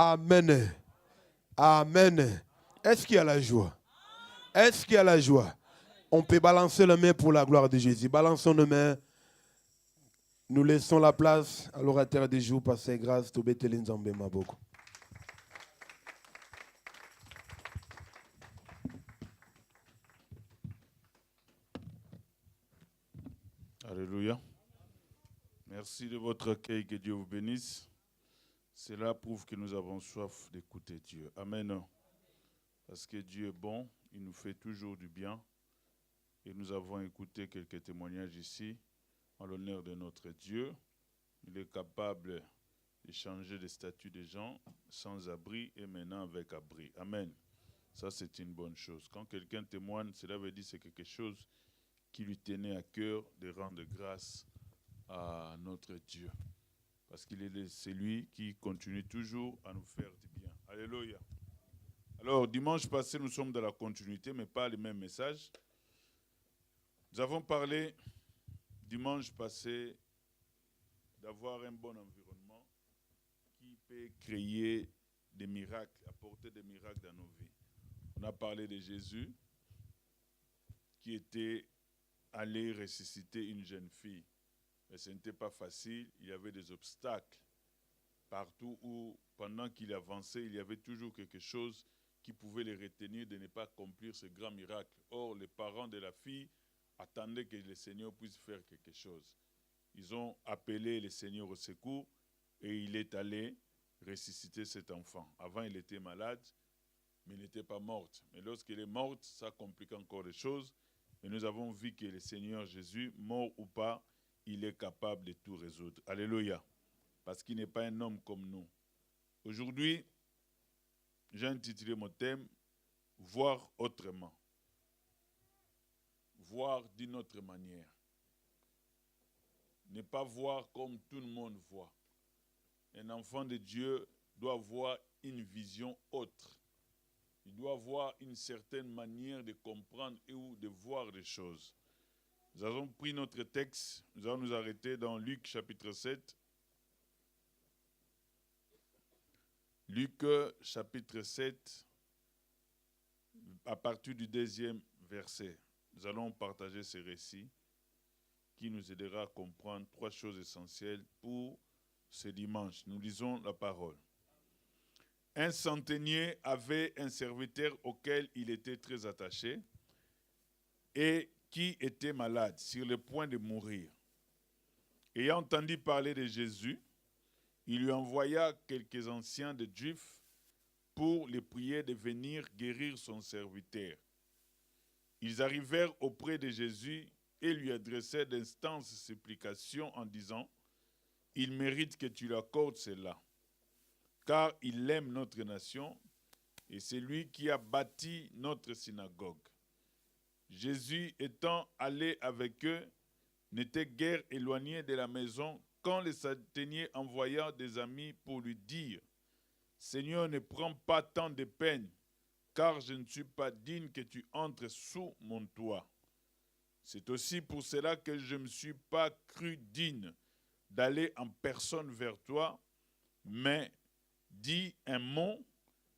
Amen. Amen. Est-ce qu'il y a la joie? Est-ce qu'il y a la joie? On peut balancer les mains pour la gloire de Jésus. Balançons nos mains. Nous laissons la place à l'orateur du jour, Pasteur Grâce, Tobeteli Nzambe Maboko. Alléluia. Merci de votre accueil, que Dieu vous bénisse. Cela prouve que nous avons soif d'écouter Dieu. Amen. Parce que Dieu est bon, il nous fait toujours du bien. Et nous avons écouté quelques témoignages ici en l'honneur de notre Dieu. Il est capable de changer le statut des gens sans abri et maintenant avec abri. Amen. Ça, c'est une bonne chose. Quand quelqu'un témoigne, cela veut dire que c'est quelque chose qui lui tenait à cœur de rendre grâce à notre Dieu. Parce qu'il est celui qui continue toujours à nous faire du bien. Alléluia. Alors, dimanche passé, nous sommes dans la continuité, mais pas les mêmes messages. Nous avons parlé, dimanche passé, d'avoir un bon environnement qui peut créer des miracles, apporter des miracles dans nos vies. On a parlé de Jésus qui était allé ressusciter une jeune fille. Mais ce n'était pas facile, il y avait des obstacles. Partout où, pendant qu'il avançait, il y avait toujours quelque chose qui pouvait les retenir de ne pas accomplir ce grand miracle. Or, les parents de la fille attendaient que le Seigneur puisse faire quelque chose. Ils ont appelé le Seigneur au secours et il est allé ressusciter cet enfant. Avant, il était malade, mais il n'était pas mort. Mais lorsqu'il est mort, ça complique encore les choses. Mais nous avons vu que le Seigneur Jésus, mort ou pas, il est capable de tout résoudre. Alléluia. Parce qu'il n'est pas un homme comme nous. Aujourd'hui, j'ai intitulé mon thème « Voir autrement ». Voir d'une autre manière. Ne pas voir comme tout le monde voit. Un enfant de Dieu doit avoir une vision autre. Il doit avoir une certaine manière de comprendre et ou de voir les choses. Nous avons pris notre texte, nous allons nous arrêter dans Luc chapitre 7. Luc chapitre 7, à partir du 2e verset. Nous allons partager ce récit qui nous aidera à comprendre 3 choses essentielles pour ce dimanche. Nous lisons la parole. Un centenier avait un serviteur auquel il était très attaché et qui était malade, sur le point de mourir. Ayant entendu parler de Jésus, il lui envoya quelques anciens des Juifs pour les prier de venir guérir son serviteur. Ils arrivèrent auprès de Jésus et lui adressèrent d'instantes supplications en disant « Il mérite que tu lui accordes cela, car il aime notre nation et c'est lui qui a bâti notre synagogue. » Jésus étant allé avec eux, n'était guère éloigné de la maison quand le centenier envoya des amis pour lui dire « Seigneur, ne prends pas tant de peine, car je ne suis pas digne que tu entres sous mon toit. C'est aussi pour cela que je ne me suis pas cru digne d'aller en personne vers toi, mais dis un mot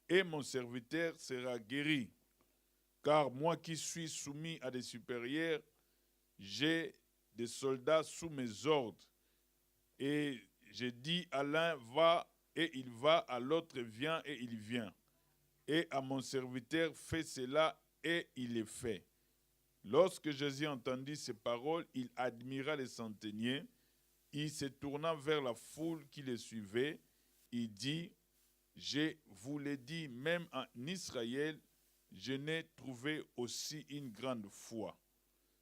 et mon serviteur sera guéri. Car moi qui suis soumis à des supérieurs, j'ai des soldats sous mes ordres. Et j'ai dit à l'un, va, et il va, à l'autre, viens, et il vient. Et à mon serviteur, fais cela, et il est fait. » Lorsque Jésus entendit ces paroles, il admira les centeniers. Il se tourna vers la foule qui les suivait. Il dit, « Je vous l'ai dit, même en Israël, je n'ai trouvé aussi une grande foi. »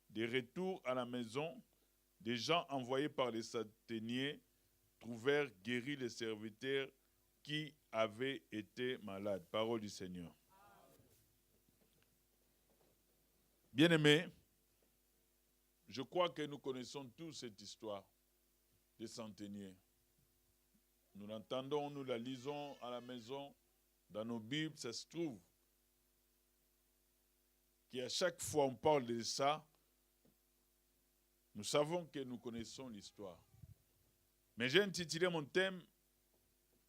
De retour à la maison, des gens envoyés par les centeniers trouvèrent guéris les serviteurs qui avaient été malades. Parole du Seigneur. Bien-aimés, je crois que nous connaissons tous cette histoire des centeniers. Nous l'entendons, nous la lisons à la maison, dans nos Bibles, ça se trouve qu'à chaque fois on parle de ça, nous savons que nous connaissons l'histoire. Mais j'ai intitulé mon thème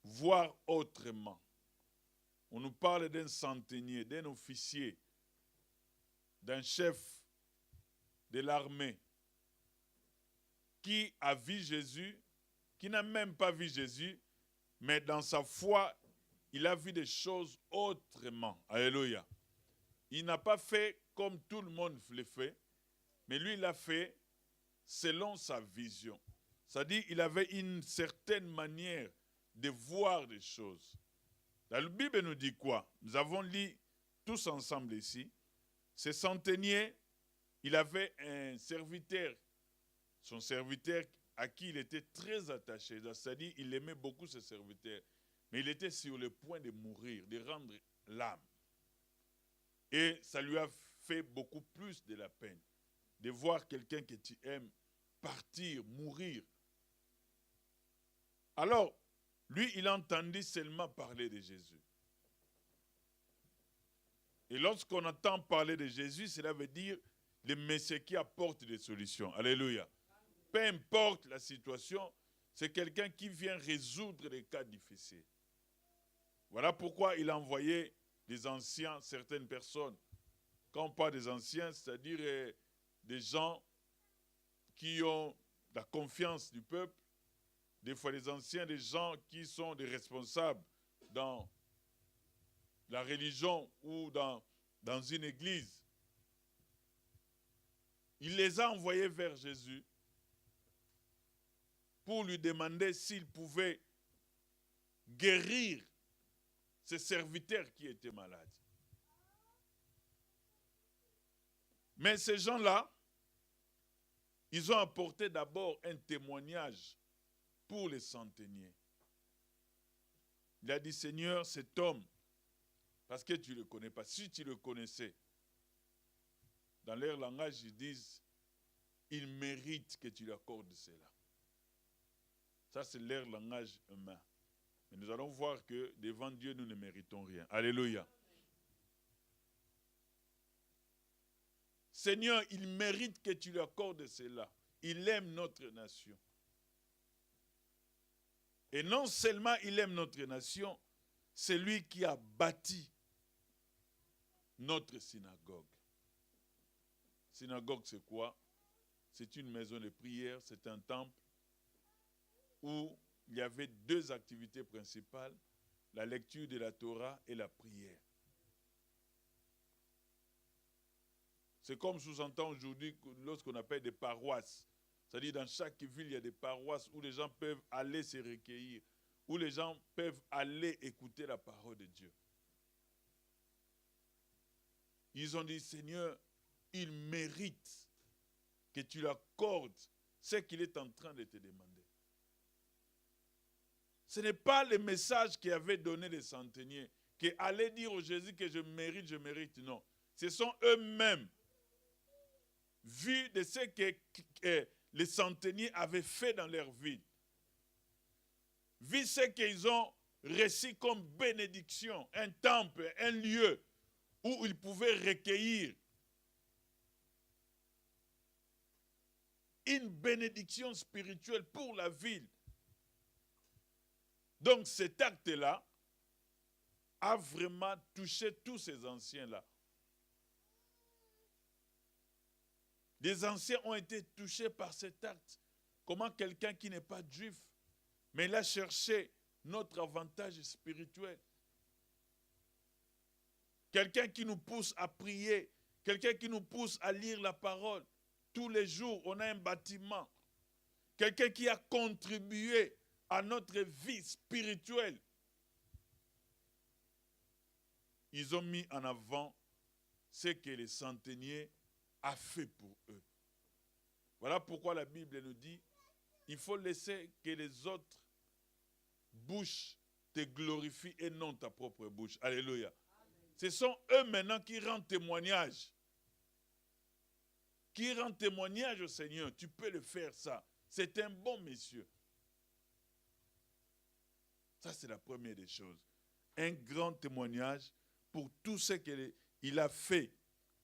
voir autrement. On nous parle d'un centenier, d'un officier, d'un chef de l'armée qui a vu Jésus, qui n'a même pas vu Jésus, mais dans sa foi, il a vu des choses autrement. Alléluia. Il n'a pas fait comme tout le monde le fait, mais lui, il a fait selon sa vision. C'est-à-dire qu'il avait une certaine manière de voir les choses. La Bible nous dit quoi? Nous avons lu tous ensemble ici. Ce centenier, il avait un serviteur, son serviteur à qui il était très attaché. C'est-à-dire qu'il aimait beaucoup ce serviteur. Mais il était sur le point de mourir, de rendre l'âme. Et ça lui a fait beaucoup plus de la peine de voir quelqu'un que tu aimes partir, mourir. Alors, lui, il entendit seulement parler de Jésus. Et lorsqu'on entend parler de Jésus, cela veut dire le Messie qui apporte des solutions. Alléluia. Peu importe la situation, c'est quelqu'un qui vient résoudre les cas difficiles. Voilà pourquoi il a envoyé des anciens, certaines personnes. Quand on parle des anciens, c'est-à-dire des gens qui ont la confiance du peuple. Des fois, les anciens, des gens qui sont des responsables dans la religion ou dans une église. Il les a envoyés vers Jésus pour lui demander s'il pouvait guérir ses serviteurs qui étaient malades. Mais ces gens-là, ils ont apporté d'abord un témoignage pour les centeniers. Il a dit, Seigneur, cet homme, parce que tu ne le connais pas, si tu le connaissais, dans leur langage, ils disent, il mérite que tu lui accordes cela. Ça, c'est leur langage humain. Mais nous allons voir que devant Dieu, nous ne méritons rien. Alléluia. Seigneur, il mérite que tu lui accordes cela. Il aime notre nation. Et non seulement il aime notre nation, c'est lui qui a bâti notre synagogue. Synagogue, c'est quoi? C'est une maison de prière, c'est un temple où il y avait deux activités principales, la lecture de la Torah et la prière. C'est comme sous-entend aujourd'hui lorsqu'on appelle des paroisses. C'est-à-dire dans chaque ville, il y a des paroisses où les gens peuvent aller se recueillir, où les gens peuvent aller écouter la parole de Dieu. Ils ont dit, Seigneur, il mérite que tu l'accordes ce qu'il est en train de te demander. Ce n'est pas le message qu'avaient donné les centeniers, qui allaient dire au Jésus que je mérite, non. Ce sont eux-mêmes, vu de ce que les centeniers avaient fait dans leur vie, vu ce qu'ils ont reçu comme bénédiction, un temple, un lieu où ils pouvaient recueillir une bénédiction spirituelle pour la ville. Donc cet acte-là a vraiment touché tous ces anciens-là. Les anciens ont été touchés par cet acte. Comment quelqu'un qui n'est pas juif, mais il a cherché notre avantage spirituel. Quelqu'un qui nous pousse à prier, quelqu'un qui nous pousse à lire la parole. Tous les jours, on a un bâtiment. Quelqu'un qui a contribué à notre vie spirituelle. Ils ont mis en avant ce que les centeniers ont fait pour eux. Voilà pourquoi la Bible nous dit, il faut laisser que les autres bouches te glorifient et non ta propre bouche. Alléluia. Amen. Ce sont eux maintenant qui rendent témoignage. Qui rendent témoignage au Seigneur. Tu peux le faire ça. C'est un bon monsieur. Ça, c'est la première des choses. Un grand témoignage pour tout ce qu'il a fait.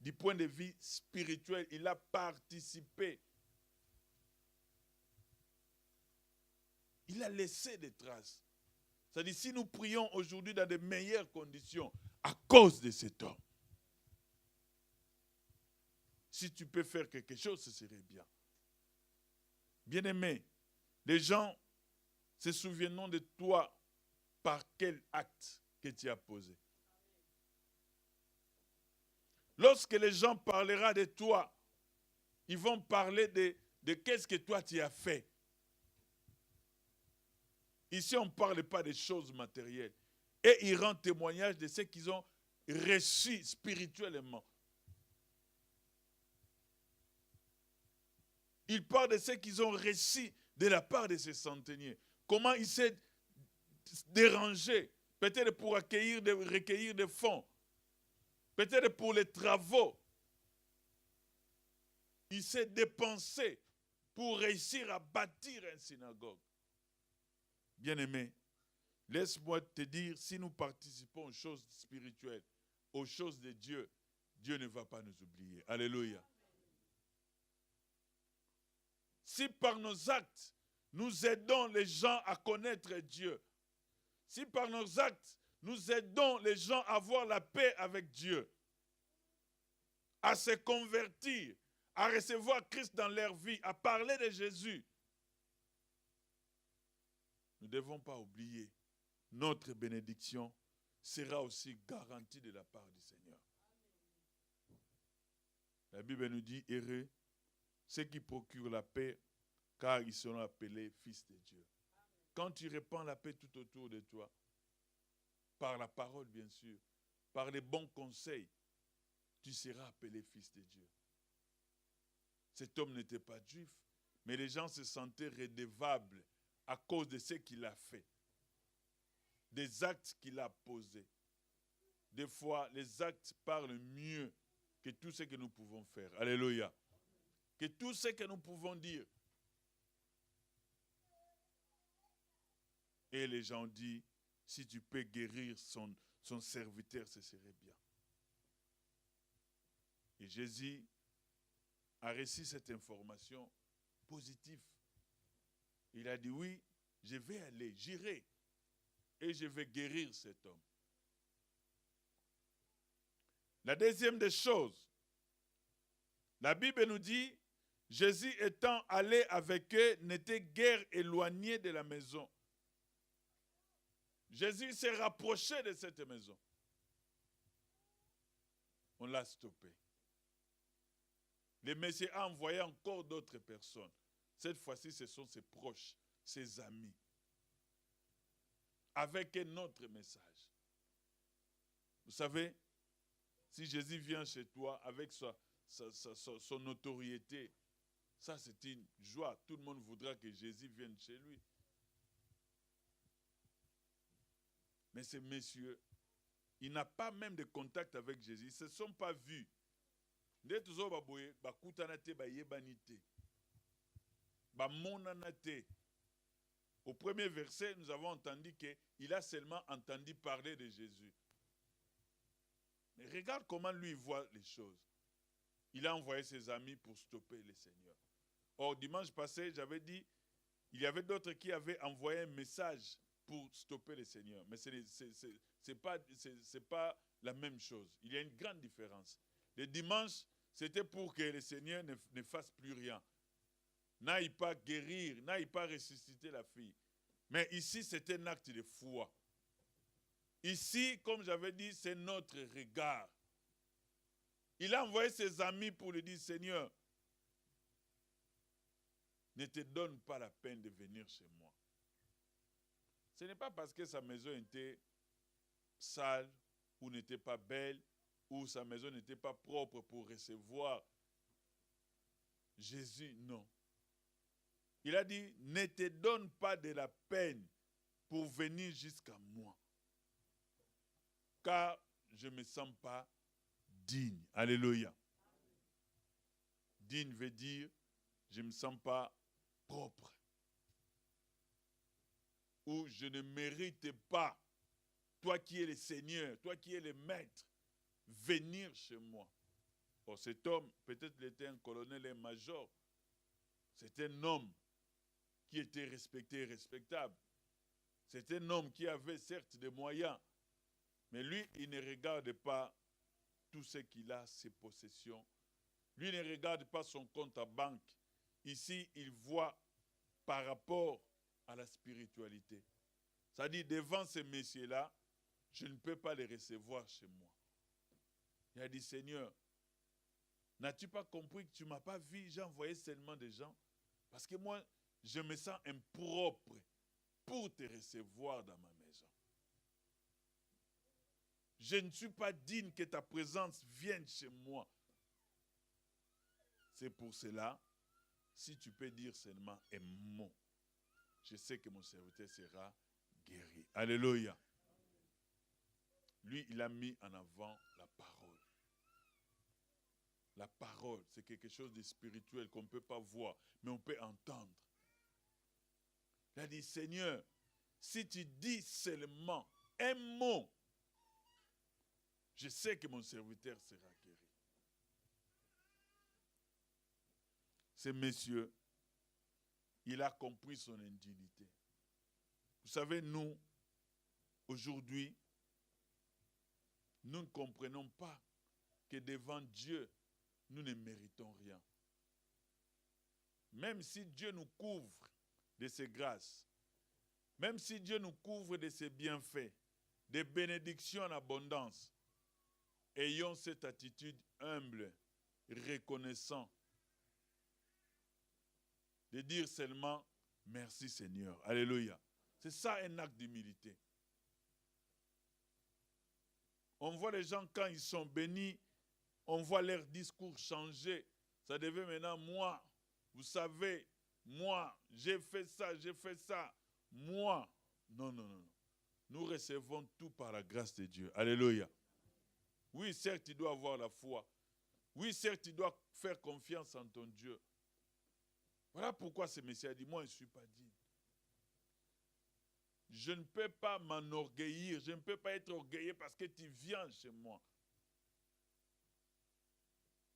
Du point de vue spirituel, il a participé. Il a laissé des traces. C'est-à-dire, si nous prions aujourd'hui dans de meilleures conditions, à cause de cet homme, si tu peux faire quelque chose, ce serait bien. Bien-aimé, les gens se souviendront de toi par quel acte que tu as posé. Lorsque les gens parleront de toi, ils vont parler de qu'est-ce que toi tu as fait. Ici, on ne parle pas des choses matérielles. Et ils rendent témoignage de ce qu'ils ont reçu spirituellement. Ils parlent de ce qu'ils ont reçu de la part de ces centeniers. Comment ils s'est dérangé, peut-être pour recueillir des fonds, peut-être pour les travaux. Il s'est dépensé pour réussir à bâtir une synagogue. Bien-aimé, laisse-moi te dire, si nous participons aux choses spirituelles, aux choses de Dieu, Dieu ne va pas nous oublier. Alléluia. Si par nos actes, nous aidons les gens à connaître Dieu, si par nos actes, nous aidons les gens à avoir la paix avec Dieu, à se convertir, à recevoir Christ dans leur vie, à parler de Jésus, nous ne devons pas oublier, notre bénédiction sera aussi garantie de la part du Seigneur. La Bible nous dit, heureux ceux qui procurent la paix, car ils seront appelés fils de Dieu. Quand tu répands la paix tout autour de toi, par la parole bien sûr, par les bons conseils, tu seras appelé fils de Dieu. Cet homme n'était pas juif, mais les gens se sentaient redevables à cause de ce qu'il a fait, des actes qu'il a posés. Des fois, les actes parlent mieux que tout ce que nous pouvons faire. Alléluia. Que tout ce que nous pouvons dire. Et les gens disent, si tu peux guérir son serviteur, ce serait bien. Et Jésus a reçu cette information positive. Il a dit, oui, je vais aller, j'irai, et je vais guérir cet homme. La deuxième des choses, la Bible nous dit, Jésus étant allé avec eux, n'était guère éloigné de la maison. Jésus s'est rapproché de cette maison. On l'a stoppé. Le Messie a envoyé encore d'autres personnes. Cette fois-ci, ce sont ses proches, ses amis, avec un autre message. Vous savez, si Jésus vient chez toi avec son notoriété, ça c'est une joie. Tout le monde voudra que Jésus vienne chez lui. Mais ces messieurs, il n'a pas même de contact avec Jésus. Ils ne se sont pas vus. Au premier verset, nous avons entendu qu'il a seulement entendu parler de Jésus. Mais regarde comment lui voit les choses. Il a envoyé ses amis pour stopper le Seigneur. Or, dimanche passé, j'avais dit, il y avait d'autres qui avaient envoyé un message pour stopper le Seigneur. Mais ce n'est pas la même chose. Il y a une grande différence. Le dimanche, c'était pour que le Seigneur ne fasse plus rien. N'aille pas guérir, n'aille pas ressusciter la fille. Mais ici, c'est un acte de foi. Ici, comme j'avais dit, c'est notre regard. Il a envoyé ses amis pour lui dire, Seigneur, ne te donne pas la peine de venir chez moi. Ce n'est pas parce que sa maison était sale ou n'était pas belle ou sa maison n'était pas propre pour recevoir Jésus, non. Il a dit, ne te donne pas de la peine pour venir jusqu'à moi, car je ne me sens pas digne. Alléluia. Digne veut dire, je ne me sens pas propre. Ou je ne mérite pas, toi qui es le Seigneur, toi qui es le Maître, venir chez moi. Or, cet homme, peut-être il était un colonel, un major, c'est un homme qui était respecté et respectable. C'est un homme qui avait certes des moyens, mais lui, il ne regarde pas tout ce qu'il a, ses possessions. Lui ne regarde pas son compte à banque. Ici, il voit par rapport à la spiritualité. C'est-à-dire, devant ces messieurs-là, je ne peux pas les recevoir chez moi. Il a dit, Seigneur, n'as-tu pas compris que tu ne m'as pas vu? J'ai envoyé seulement des gens. Parce que moi, je me sens impropre pour te recevoir dans ma maison. Je ne suis pas digne que ta présence vienne chez moi. C'est pour cela, si tu peux dire seulement un mot, je sais que mon serviteur sera guéri. Alléluia. Lui, il a mis en avant la parole. La parole, c'est quelque chose de spirituel qu'on ne peut pas voir, mais on peut entendre. Il a dit, Seigneur, si tu dis seulement un mot, je sais que mon serviteur sera guéri. Ce monsieur, il a compris son indignité. Vous savez, nous, aujourd'hui, nous ne comprenons pas que devant Dieu, nous ne méritons rien. Même si Dieu nous couvre de ses grâces, même si Dieu nous couvre de ses bienfaits, des bénédictions en abondance, ayons cette attitude humble, reconnaissant, de dire seulement merci Seigneur. Alléluia. C'est ça un acte d'humilité. On voit les gens quand ils sont bénis, on voit leur discours changer. Ça devait maintenant, moi, vous savez, moi, j'ai fait ça, moi. Non, non, non. Nous recevons tout par la grâce de Dieu. Alléluia. Oui, certes, tu dois avoir la foi. Oui, certes, tu dois faire confiance en ton Dieu. Voilà pourquoi ce Messie a dit, moi, je ne suis pas digne. Je ne peux pas m'enorgueillir, je ne peux pas être orgueilleux parce que tu viens chez moi.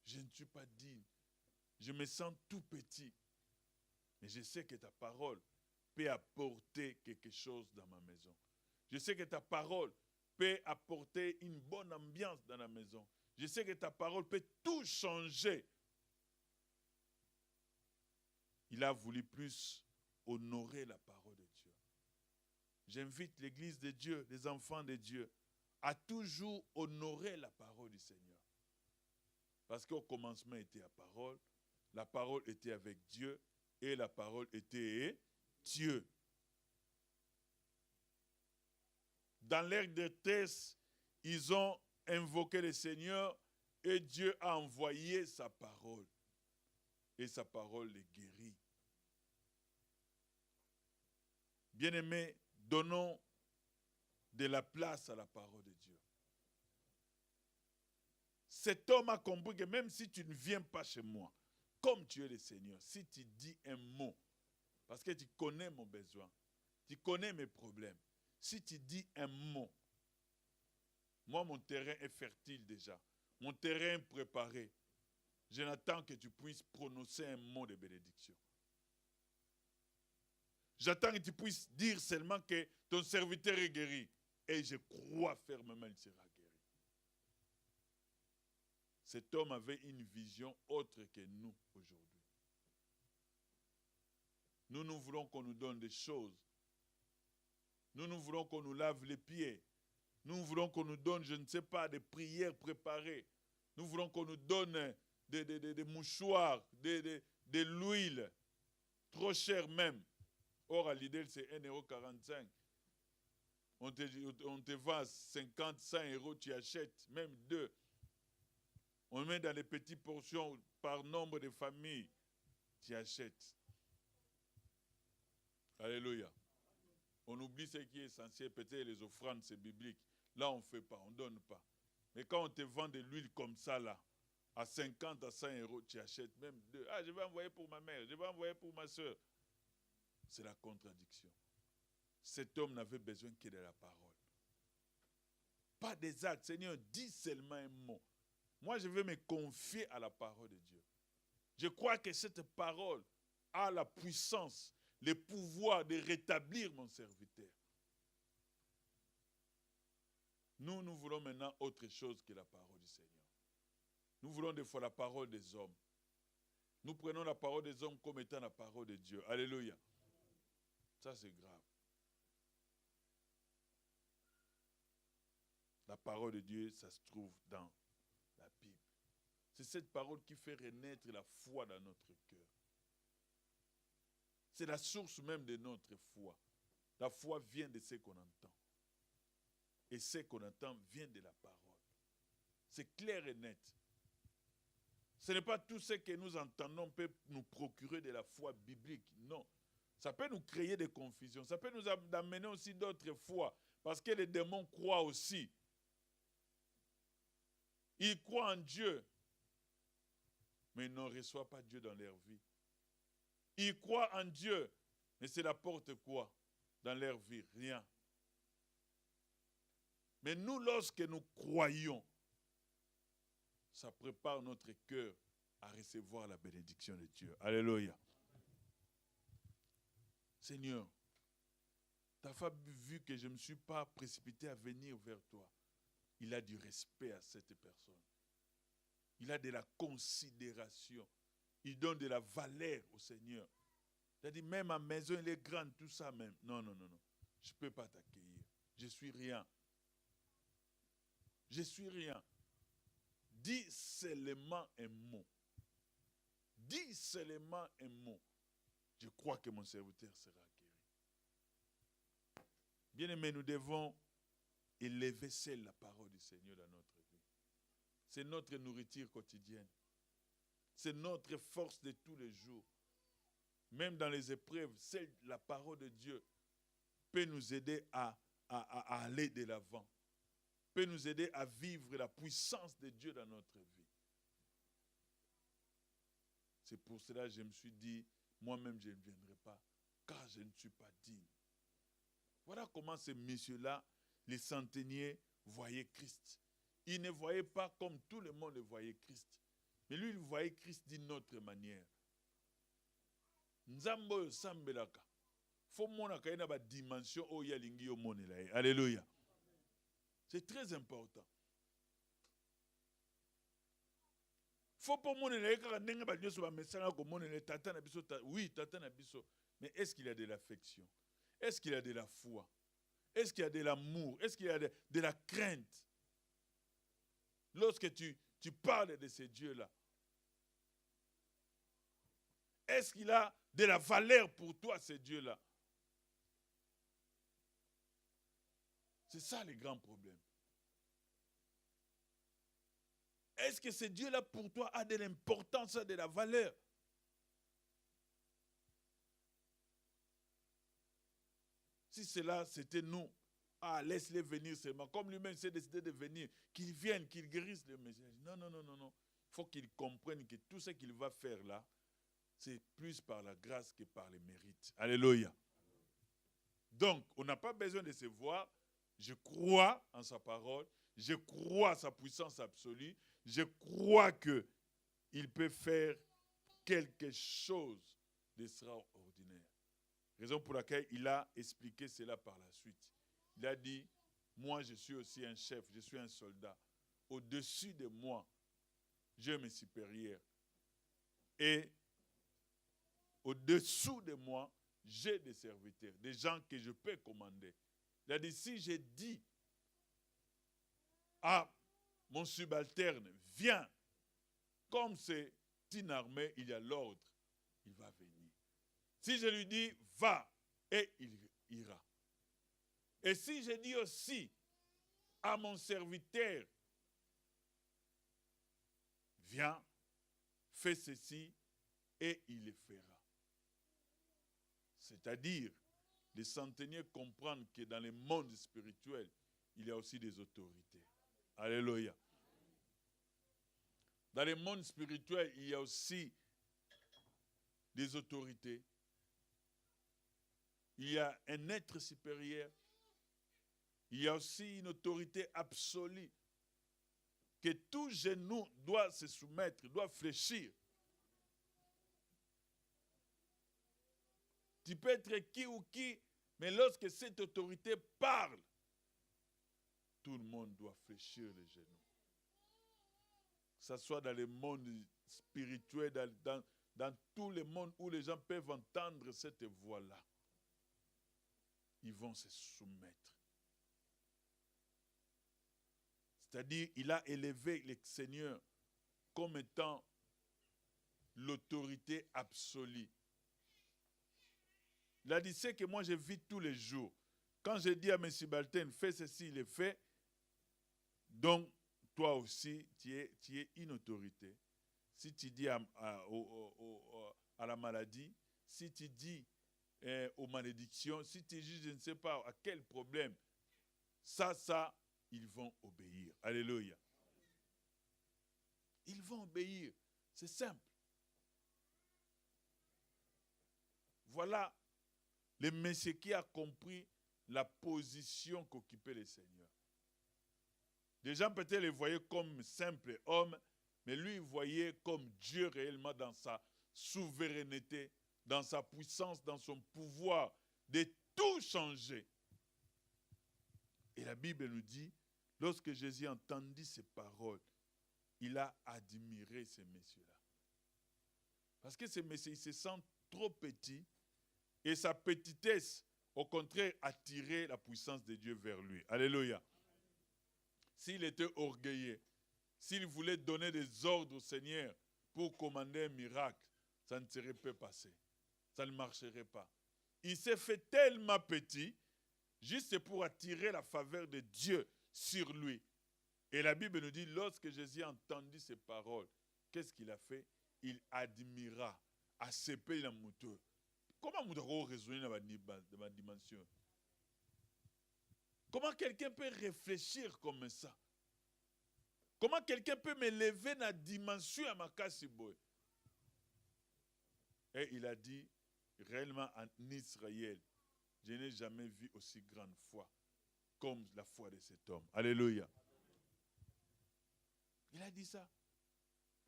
Je ne suis pas digne. Je me sens tout petit. Mais je sais que ta parole peut apporter quelque chose dans ma maison. Je sais que ta parole peut apporter une bonne ambiance dans la maison. Je sais que ta parole peut tout changer. Il a voulu plus honorer la parole de Dieu. J'invite l'Église de Dieu, les enfants de Dieu, à toujours honorer la parole du Seigneur. Parce qu'au commencement était la parole était avec Dieu, et la parole était Dieu. Dans l'ère de détresse, ils ont invoqué le Seigneur, et Dieu a envoyé sa parole. Et sa parole les guérit. Bien-aimés, donnons de la place à la parole de Dieu. Cet homme a compris que même si tu ne viens pas chez moi, comme tu es le Seigneur, si tu dis un mot, parce que tu connais mon besoin, tu connais mes problèmes, si tu dis un mot, moi mon terrain est fertile déjà, mon terrain est préparé, je n'attends que tu puisses prononcer un mot de bénédiction. J'attends que tu puisses dire seulement que ton serviteur est guéri. Et je crois fermement qu'il sera guéri. Cet homme avait une vision autre que nous aujourd'hui. Nous voulons qu'on nous donne des choses. Nous voulons qu'on nous lave les pieds. Nous voulons qu'on nous donne, je ne sais pas, des prières préparées. Nous voulons qu'on nous donne des mouchoirs, de l'huile, trop cher même. Or, à l'idée, c'est 1,45 €. On te vend 50, 100 €, tu achètes, même 2. On met dans les petites portions par nombre de familles, tu achètes. Alléluia. On oublie ce qui est essentiel, peut-être les offrandes, c'est biblique. Là, on ne fait pas, on ne donne pas. Mais quand on te vend de l'huile comme ça, là, à 50, à 100 €, tu achètes même 2. Ah, je vais envoyer pour ma mère, je vais envoyer pour ma soeur. C'est la contradiction. Cet homme n'avait besoin que de la parole. Pas des actes. Seigneur, dis seulement un mot. Moi, je vais me confier à la parole de Dieu. Je crois que cette parole a la puissance, le pouvoir de rétablir mon serviteur. Nous voulons maintenant autre chose que la parole du Seigneur. Nous voulons des fois la parole des hommes. Nous prenons la parole des hommes comme étant la parole de Dieu. Alléluia. Ça, c'est grave. La parole de Dieu, ça se trouve dans la Bible. C'est cette parole qui fait renaître la foi dans notre cœur. C'est la source même de notre foi. La foi vient de ce qu'on entend. Et ce qu'on entend vient de la parole. C'est clair et net. Ce n'est pas tout ce que nous entendons peut nous procurer de la foi biblique. Non. Ça peut nous créer des confusions. Ça peut nous amener aussi d'autres fois. Parce que les démons croient aussi. Ils croient en Dieu. Mais ils ne reçoivent pas Dieu dans leur vie. Ils croient en Dieu. Mais c'est n'importe quoi dans leur vie. Rien. Mais nous, lorsque nous croyons, ça prépare notre cœur à recevoir la bénédiction de Dieu. Alléluia. Seigneur, ta femme, vu que je ne me suis pas précipité à venir vers toi, il a du respect à cette personne. Il a de la considération. Il donne de la valeur au Seigneur. Il a dit, même ma maison, elle est grande, tout ça même. Non, non, non, non. Je ne peux pas t'accueillir. Je suis rien. Je suis rien. Dis seulement un mot. Dis seulement un mot. Je crois que mon serviteur sera guéri. Bien-aimés, nous devons élever seule la parole du Seigneur dans notre vie. C'est notre nourriture quotidienne. C'est notre force de tous les jours. Même dans les épreuves, seule la parole de Dieu peut nous aider à aller de l'avant. Peut nous aider à vivre la puissance de Dieu dans notre vie. C'est pour cela que je me suis dit, moi-même je ne viendrai pas, car je ne suis pas digne. Voilà comment ces messieurs-là, les centeniers, voyaient Christ. Ils ne voyaient pas comme tout le monde voyait Christ. Mais lui, il voyait Christ d'une autre manière. Nzambo sambelaka. Faut monaka ina ba dimension o yalingi yo monela. Alléluia. C'est très important. Faut pas monela kaka ndenge ba nyoso ba mesana ko monela tata na biso oui, tata na biso. Mais est-ce qu'il y a de l'affection? Est-ce qu'il y a de la foi? Est-ce qu'il y a de l'amour? Est-ce qu'il y a de la crainte? Lorsque tu parles de ces dieux-là, est-ce qu'il a de la valeur pour toi, ces dieux-là? C'est ça le grand problème. Est-ce que ce Dieu-là pour toi a de l'importance, a de la valeur? Si cela, c'était nous, laisse-les venir seulement. Comme lui-même s'est décidé de venir, qu'il vienne, qu'il guérisse le message. Non, non, non, non, non. Il faut qu'il comprenne que tout ce qu'il va faire là, c'est plus par la grâce que par les mérites. Alléluia. Donc, on n'a pas besoin de se voir. Je crois en sa parole. Je crois à sa puissance absolue. Je crois qu'il peut faire quelque chose d'extraordinaire. Raison pour laquelle il a expliqué cela par la suite. Il a dit, moi je suis aussi un chef, je suis un soldat. Au-dessus de moi, j'ai mes supérieurs. Et au-dessous de moi, j'ai des serviteurs, des gens que je peux commander. Il a dit, si j'ai dit à mon subalterne, viens, comme c'est une armée, il y a l'ordre, il va venir. Si je lui dis, va, et il ira. Et si je dis aussi à mon serviteur, viens, fais ceci, et il le fera. C'est-à-dire, les centeniers comprennent que dans le monde spirituel, il y a aussi des autorités. Alléluia. Dans le monde spirituel, il y a aussi des autorités. Il y a un être supérieur. Il y a aussi une autorité absolue. Que tout genou doit se soumettre, doit fléchir. Tu peux être qui ou qui, mais lorsque cette autorité parle, tout le monde doit fléchir les genoux. Que ce soit dans le monde spirituel, dans tous les mondes où les gens peuvent entendre cette voix-là, ils vont se soumettre. C'est-à-dire, il a élevé le Seigneur comme étant l'autorité absolue. Il a dit, c'est que moi je vis tous les jours. Quand je dis à mes subalternes, fais ceci, il le fait. Donc, toi aussi, tu es une autorité. Si tu dis à la maladie, si tu dis aux malédictions, si tu dis, je ne sais pas à quel problème, ça, ils vont obéir. Alléluia. Ils vont obéir. C'est simple. Voilà le Messie qui a compris la position qu'occupait le Seigneur. Les gens peut-être le voyaient comme simple homme, mais lui, il voyait comme Dieu réellement dans sa souveraineté, dans sa puissance, dans son pouvoir, de tout changer. Et la Bible nous dit, lorsque Jésus entendit ces paroles, il a admiré ces messieurs-là. Parce que ces messieurs, ils se sentent trop petits, et sa petitesse, au contraire, attirait la puissance de Dieu vers lui. Alléluia. S'il était orgueilleux, s'il voulait donner des ordres au Seigneur pour commander un miracle, ça ne serait pas passé. Ça ne marcherait pas. Il s'est fait tellement petit, juste pour attirer la faveur de Dieu sur lui. Et la Bible nous dit, lorsque Jésus a entendu ces paroles, qu'est-ce qu'il a fait? Il admira à ce pays la mouture. Comment nous devons raisonner dans ma dimension? Comment quelqu'un peut réfléchir comme ça? Comment quelqu'un peut me lever dans la dimension à ma casse? Et il a dit, réellement en Israël, je n'ai jamais vu aussi grande foi comme la foi de cet homme. Alléluia. Il a dit ça.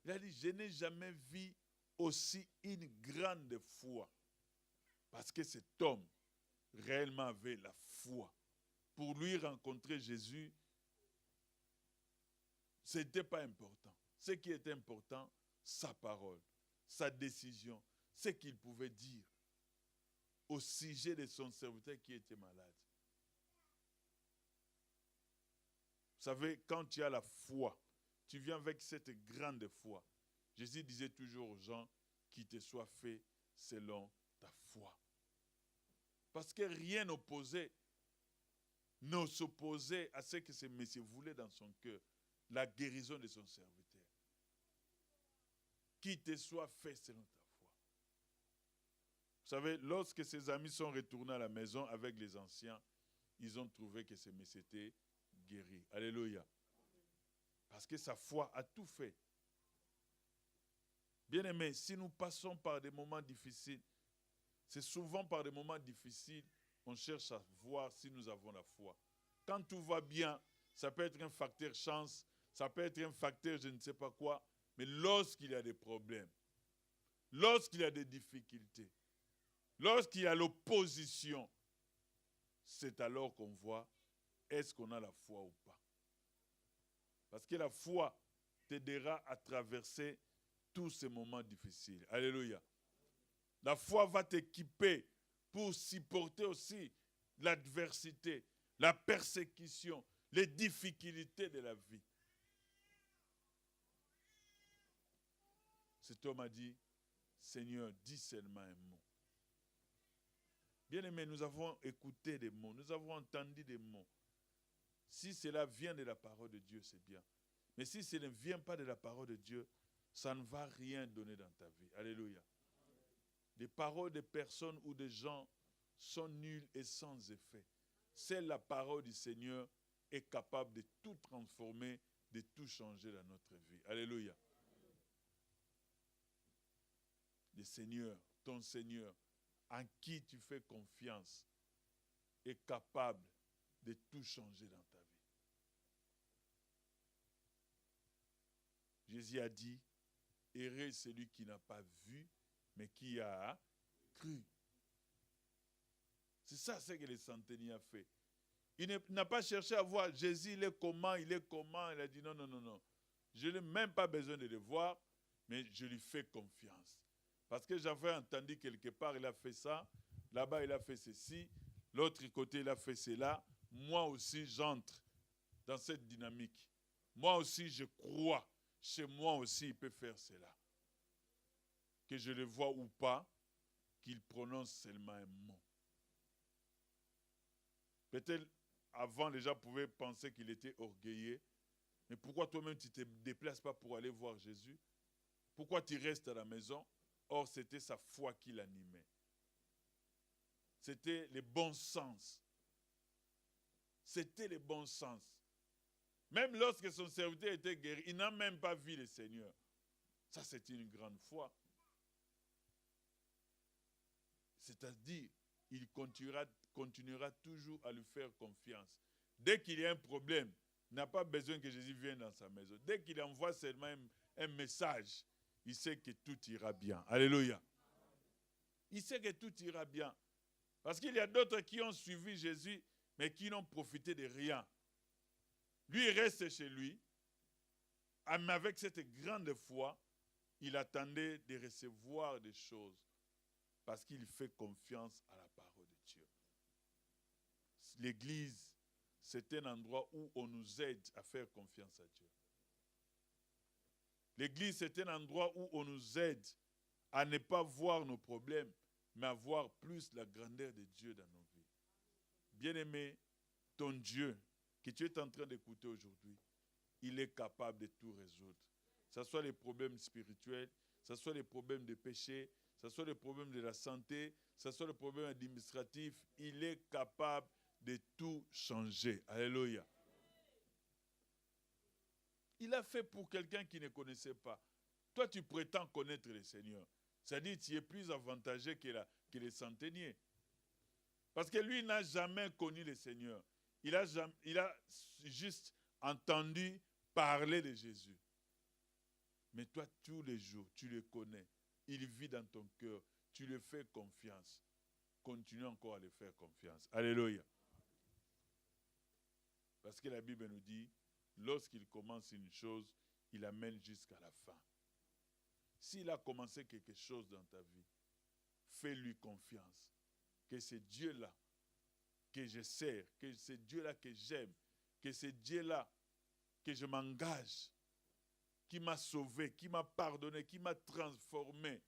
Il a dit, je n'ai jamais vu aussi une grande foi. Parce que cet homme réellement avait la foi. Pour lui rencontrer Jésus, ce n'était pas important. Ce qui était important, sa parole, sa décision, ce qu'il pouvait dire au sujet de son serviteur qui était malade. Vous savez, quand tu as la foi, tu viens avec cette grande foi. Jésus disait toujours aux gens, qu'il te soit fait selon ta foi. Parce que rien n'opposait à ce que ce Messie voulait dans son cœur, la guérison de son serviteur. Qu'il te soit fait selon ta foi. Vous savez, lorsque ses amis sont retournés à la maison avec les anciens, ils ont trouvé que ce Messie était guéri. Alléluia. Parce que sa foi a tout fait. Bien-aimés, si nous passons par des moments difficiles, c'est souvent par des moments difficiles qu'on cherche à voir si nous avons la foi. Quand tout va bien, ça peut être un facteur chance, ça peut être un facteur je ne sais pas quoi, mais lorsqu'il y a des problèmes, lorsqu'il y a des difficultés, lorsqu'il y a l'opposition, c'est alors qu'on voit est-ce qu'on a la foi ou pas. Parce que la foi t'aidera à traverser tous ces moments difficiles. Alléluia. La foi va t'équiper pour supporter aussi l'adversité, la persécution, les difficultés de la vie. Cet homme a dit, Seigneur, dis seulement un mot. Bien-aimés, nous avons écouté des mots, nous avons entendu des mots. Si cela vient de la parole de Dieu, c'est bien. Mais si cela ne vient pas de la parole de Dieu, ça ne va rien donner dans ta vie. Alléluia. Les paroles de personnes ou de gens sont nulles et sans effet. Seule la parole du Seigneur est capable de tout transformer, de tout changer dans notre vie. Alléluia. Le Seigneur, ton Seigneur, en qui tu fais confiance, est capable de tout changer dans ta vie. Jésus a dit, heureux celui qui n'a pas vu, mais qui a cru. C'est ça ce que le centenier a fait. Il n'a pas cherché à voir Jésus, il est comment. Il a dit non, non, non, non. Je n'ai même pas besoin de le voir, mais je lui fais confiance. Parce que j'avais entendu quelque part, il a fait ça, là-bas il a fait ceci, l'autre côté il a fait cela. Moi aussi j'entre dans cette dynamique. Moi aussi je crois, chez moi aussi il peut faire cela. Que je le vois ou pas, qu'il prononce seulement un mot. Peut-être avant les gens pouvaient penser qu'il était orgueilleux, mais pourquoi toi-même tu ne te déplaces pas pour aller voir Jésus? Pourquoi tu restes à la maison? Or, c'était sa foi qui l'animait. C'était le bon sens. C'était le bon sens. Même lorsque son serviteur était guéri, il n'a même pas vu le Seigneur. Ça, c'est une grande foi. C'est-à-dire, il continuera toujours à lui faire confiance. Dès qu'il y a un problème, il n'a pas besoin que Jésus vienne dans sa maison. Dès qu'il envoie seulement un message, il sait que tout ira bien. Alléluia. Il sait que tout ira bien. Parce qu'il y a d'autres qui ont suivi Jésus, mais qui n'ont profité de rien. Lui, il reste chez lui, mais avec cette grande foi, il attendait de recevoir des choses. Parce qu'il fait confiance à la parole de Dieu. L'église, c'est un endroit où on nous aide à faire confiance à Dieu. L'église, c'est un endroit où on nous aide à ne pas voir nos problèmes, mais à voir plus la grandeur de Dieu dans nos vies. Bien-aimé, ton Dieu, que tu es en train d'écouter aujourd'hui, il est capable de tout résoudre. Que ce soit les problèmes spirituels, que ce soit les problèmes de péché, que ce soit les problèmes de la santé, que ce soit les problèmes administratifs, il est capable de tout changer. Alléluia. Il a fait pour quelqu'un qui ne connaissait pas. Toi, tu prétends connaître le Seigneur. C'est-à-dire que tu es plus avantagé que les centeniers. Parce que lui n'a jamais connu le Seigneur. Il a juste entendu parler de Jésus. Mais toi, tous les jours, tu le connais. Il vit dans ton cœur. Tu lui fais confiance. Continue encore à lui faire confiance. Alléluia. Parce que la Bible nous dit, lorsqu'il commence une chose, il amène jusqu'à la fin. S'il a commencé quelque chose dans ta vie, fais-lui confiance. Que c'est Dieu-là que je sers, que c'est Dieu-là que j'aime, que c'est Dieu-là que je m'engage, qui m'a sauvé, qui m'a pardonné, qui m'a transformé.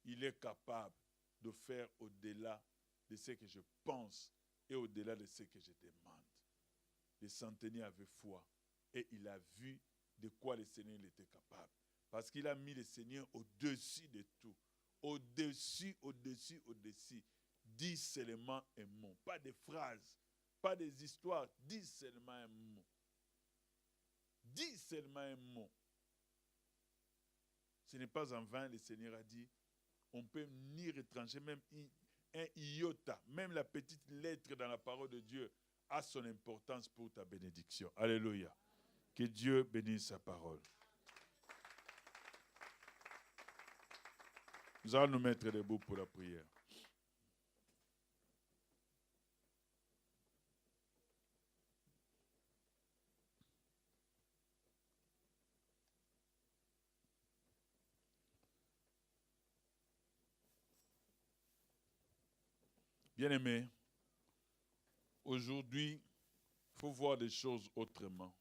Il est capable de faire au-delà de ce que je pense et au-delà de ce que je demande. Le centenier avait foi et il a vu de quoi le Seigneur était capable. Parce qu'il a mis le Seigneur au-dessus de tout. Au-dessus, au-dessus, au-dessus. Dis seulement un mot. Pas des phrases, pas des histoires. Dis seulement un mot. Dis seulement un mot. Ce n'est pas en vain, le Seigneur a dit, on peut ni retrancher même un iota, même la petite lettre dans la parole de Dieu a son importance pour ta bénédiction. Alléluia. Que Dieu bénisse sa parole. Nous allons nous mettre debout pour la prière. Bien-aimés, aujourd'hui, il faut voir des choses autrement.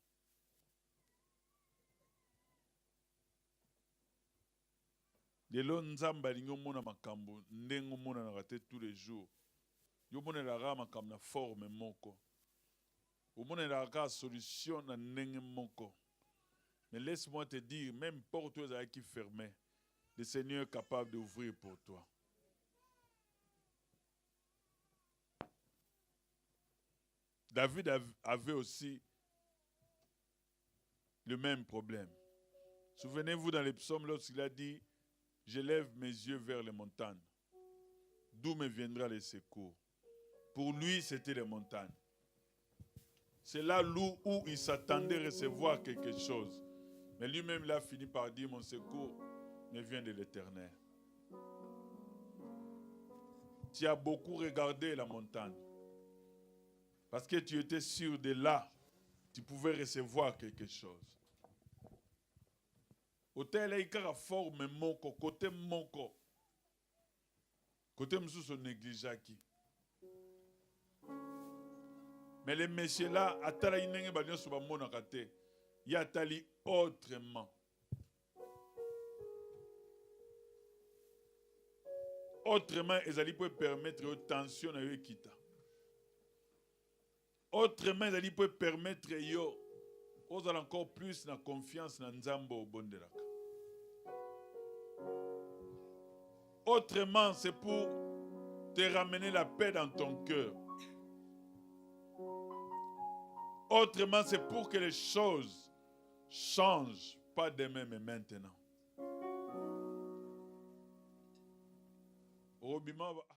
Lelo nzamba lingo mona makambo ndengo mona na raté tous les jours. Yo mona la rama comme na forme moko. Au mona la solution na ndenge moko. Mais laisse-moi te dire, même porte qui fermée, le Seigneur est capable d'ouvrir pour toi. David avait aussi le même problème. Souvenez-vous dans les psaumes lorsqu'il a dit, je lève mes yeux vers les montagnes. D'où me viendra le secours? Pour lui, c'était les montagnes. C'est là où il s'attendait à recevoir quelque chose. Mais lui-même, il a fini par dire, mon secours me vient de l'Éternel. Tu as beaucoup regardé la montagne. Parce que tu étais sûr de là, tu pouvais recevoir quelque chose. Hôtel est une forme moko, côté moko. Côté msou négligeaki. Mais les messieurs là, atala inenge banyo suba mona kate, yatali autrement. Autrement, ils peuvent permettre aux tensions à quitter. Autrement, ils peuvent permettre aux encore plus de confiance dans Nzambo au Bonderaka. Autrement, c'est pour te ramener la paix dans ton cœur. Autrement, c'est pour que les choses changent, pas demain, mais maintenant. Obima